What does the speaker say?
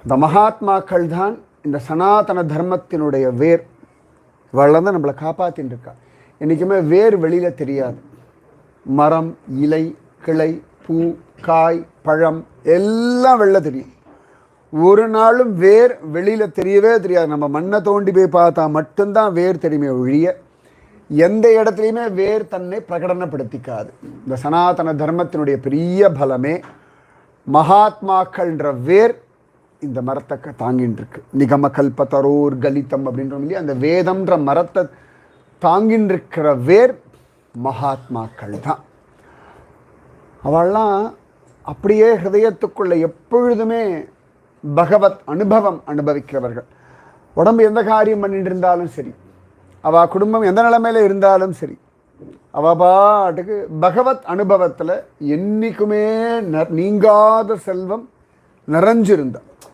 இந்த மகாத்மாக்கள் தான் இந்த சனாதன தர்மத்தினுடைய வேர். இவள் தான் நம்மளை காப்பாற்றின்னு இருக்கா. என்றைக்குமே வேர் வெளியில் தெரியாது. மரம், இலை, கிளை, பூ, காய், பழம் எல்லாம் வெளில தெரியும். ஒரு நாளும் வேர் வெளியில் தெரியவே தெரியாது. நம்ம மண்ணை தோண்டி போய் பார்த்தா மட்டும்தான் வேர் தெரியுமே ஒழிய எந்த இடத்துலையுமே வேர் தன்னை பிரகடனப்படுத்திக்காது. இந்த சனாதன தர்மத்தினுடைய பெரிய பலமே மகாத்மாக்கள்ன்ற வேர் இந்த மரத்தை தாங்கின்னு இருக்கு. நிகம கல்பத்தரோர் கலிதம் அப்படின்றோம் இல்லையா, அந்த வேதம்ன்ற மரத்தை தாங்கின்னு இருக்கிற வேர் மகாத்மாக்கள் தான். அவள்லாம் அப்படியே ஹிருதயத்துக்குள்ள எப்பொழுதுமே பகவத் அனுபவம் அனுபவிக்கிறவர்கள். உடம்பு எந்த காரியம் பண்ணிட்டு இருந்தாலும் சரி, அவள் குடும்பம் எந்த நிலைமையில இருந்தாலும் சரி, அவள் பாட்டுக்கு பகவத் அனுபவத்தில் என்றைக்குமே நீங்காத செல்வம் நிறைஞ்சிருந்தாள்.